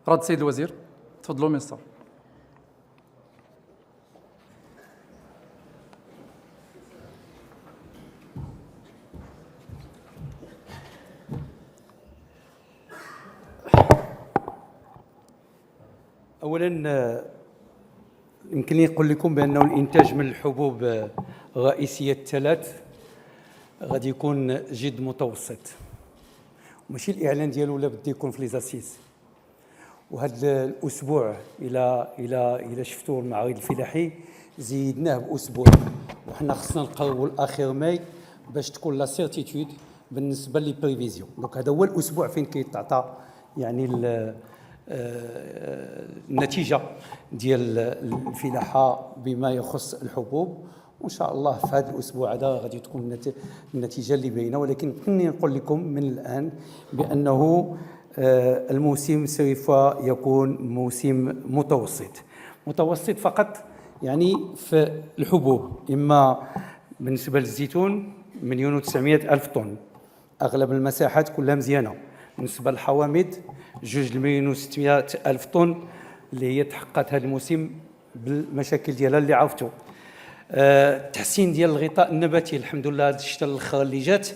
رد سيد الوزير، تفضلوا مستر. اولا يمكن لي نقول لكم بانه الانتاج من الحبوب الرئيسيه الثلاث غادي يكون جد متوسط، وماشي الاعلان ديالو ولا بده يكون في ليزاسيس. وهذا الاسبوع الى شفتوا المعرض الفلاحي زيدناه باسبوع، وحنا خصنا نقربوا الاخر ماي باش تكون لا سيرتيتود بالنسبه لي بريفيزيون. دونك هذا هو الاسبوع فين كيتعطى يعني النتيجه ديال الفلاحه بما يخص الحبوب، وان شاء الله في هذا الاسبوع هذا غادي تكون النتيجه اللي باينه. ولكن خليني نقول لكم من الان بانه الموسم سوف يكون موسم متوسط فقط، يعني في الحبوب. اما بالنسبه للزيتون 1,900,000 طن، اغلب المساحات كلها مزيانه. بالنسبه للحوامض 2,600,000 طن اللي هي تحققت هذا الموسم بالمشاكل ديالها اللي عرفتوا. التحسين ديال الغطاء النباتي الحمد لله هذا الشتاء الاخر اللي جات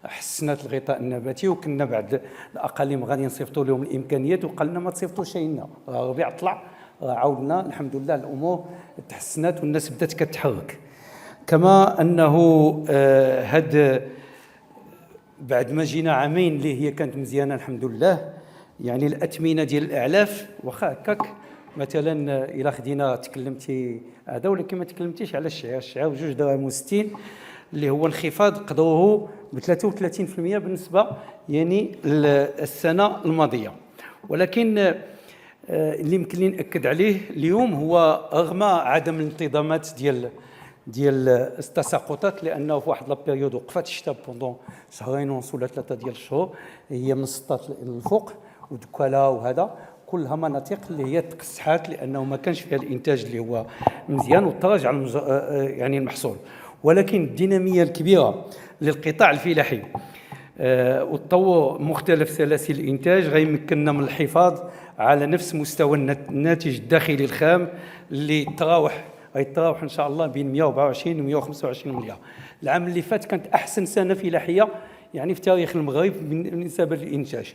حسنت الغطاء النباتي، وكنا بعد الاقاليم غادي نصيفطوا لهم الامكانيات وقالنا ما تصيفطوش لنا، الربيع طلع عاودنا الحمد لله الامور تحسنت والناس بدات كتحرك. كما انه هاد بعد ما جينا عامين اللي هي كانت مزيانه الحمد لله، يعني الاثمنه ديال الاعلاف واخا هكاك مثلا الى خدينا تكلمتي هذا، ولكن ما تكلمتيش على الشعير 2 دراهم و60 اللي هو انخفاض قدره ب 33% بالنسبه يعني السنه الماضيه. ولكن اللي يمكن لي ناكد عليه اليوم هو رغم عدم الانتظامات ديال التساقطات، لانه في واحد لابيريود وقفات الشتاء بوندون شهرين ونص ولا 3 ديال الشهور هي من السطات للفوق ودكالا، وهذا كلها مناطق اللي هي تقسحات لانه ما كانش فيها الانتاج اللي هو مزيان وتراجع يعني المحصول. ولكن الديناميه الكبيره للقطاع الفلاحي وتطور مختلف سلاسل الانتاج غيمكننا من الحفاظ على نفس مستوى الناتج الداخلي الخام اللي غيتراوح ان شاء الله بين 124 و 125 مليار. العام اللي فات كانت احسن سنه فلاحيه يعني في تاريخ المغرب بالنسبه للانتاج،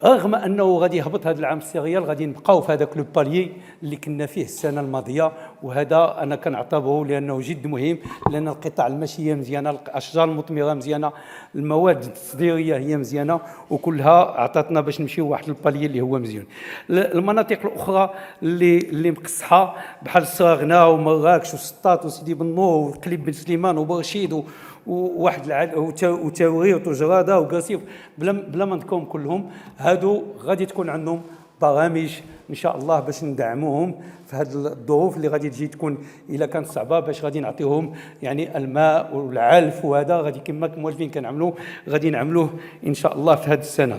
رغم انه غادي يهبط هذا العام السيريال غادي نبقاو في هذاك لو باليي اللي كنا فيه السنه الماضيه. وهذا انا كنعتبره لانه جد مهم، لان القطاع الماشيه مزيانه، الاشجار المثمره مزيانه، المواد التصديريه هي مزيانه، وكلها عطاتنا باش نمشيو واحد الباليي اللي هو مزيان. المناطق الاخرى اللي مقصحه بحال الصراغنا ومراكش وسطات وسيدي بن نور وقليب بن سليمان وبرشيد وواحد وتاوريط وجراده وقصيف بلا ما نذكرهم كلهم، هادو غادي تكون عندهم برامج ان شاء الله باش ندعموهم في هذه الظروف اللي غادي تجي تكون الا كانت صعبه، باش غادي نعطيهم يعني الماء والعلف، وهذا غادي كما الموالفين كنعملوه غادي نعملوه ان شاء الله في هذه السنه.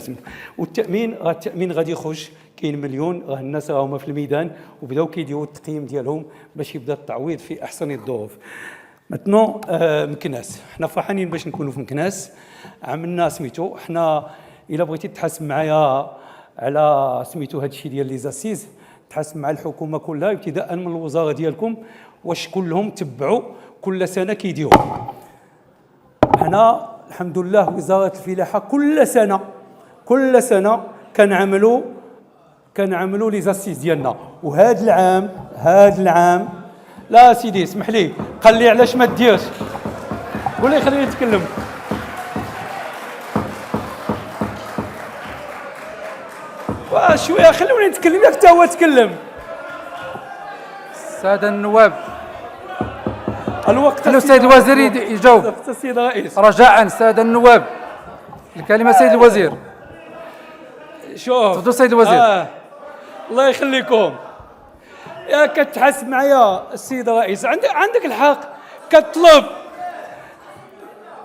التامين غادي يخرج، كاين مليون راه الناس راهما في الميدان وبداو كيديروا التقييم ديالهم باش يبدا التعويض في احسن الظروف. متنو مكناس، حنا فرحانين باش نكونوا في مكناس. عملنا سميتو، حنا الا بغيتي تحاسب معايا على سميتو هذا الشيء ديال لي زاسيز، تحاسب مع الحكومه كلها ابتداء من الوزاره ديالكم، واش كلهم تبعوا كل سنه كيديروا. حنا الحمد لله وزاره الفلاحه كل سنه كنعملوا لي زاسيز ديالنا. وهذا العام لا سيدي اسمح لي، قال لي علاش ما ديرش، قول لي خليني نتكلم. شويه خلوني نتكلم، ياك حتى هو تكلم. الساده النواب، الوقت خلوا السيد الوزير يجاوب. السيد الرئيس رجاء الساده النواب، الكلمه سيد الوزير. شوف تفضل سيد الوزير. الله يخليكم، يا كتحس معايا السيد الرئيس، عندك الحق كتطلب.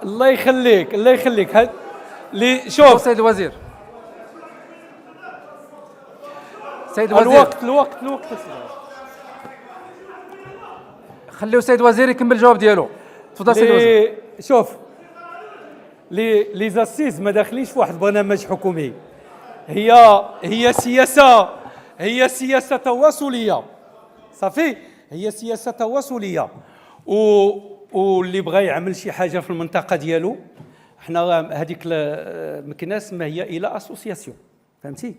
الله يخليك شوف سيد الوزير. الوقت خليو السيد الوزير يكمل الجواب ديالو. تفضل سيد الوزير. شوف لي زاسيز ما داخلينش في واحد البرنامج حكومي، هي سياسه تواصليه صافي. هي سياسه تواصليه واللي بغى يعمل شي حاجه في المنطقه ديالو، حنا هذيك مكناس ما هي الى اسوسياسيون، فهمتي؟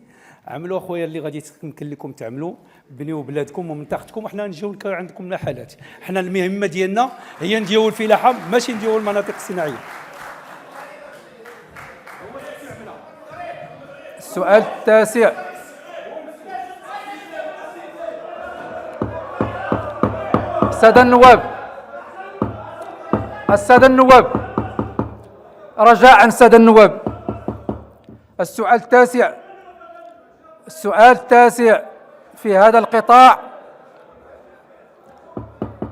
عملوا اخويا اللي غادي يمكن لكم تعملوا، بنيو بلادكم ومنطقتكم، وحنا نجيو عندكم الحالات. حنا المهمه ديالنا هي نديروا الفلاحه، ماشي نديروا المناطق الصناعيه. السؤال التاسع. السادة النواب رجاء السادة النواب، السؤال التاسع في هذا القطاع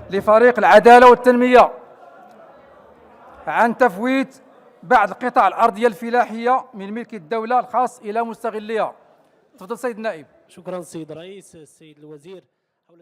لفريق العدالة والتنمية عن تفويت بعض القطع الأرضية الفلاحية من ملك الدولة الخاص إلى مستغليها. تفضل سيد النائب. شكرا سيد الرئيس. السيد الوزير، حول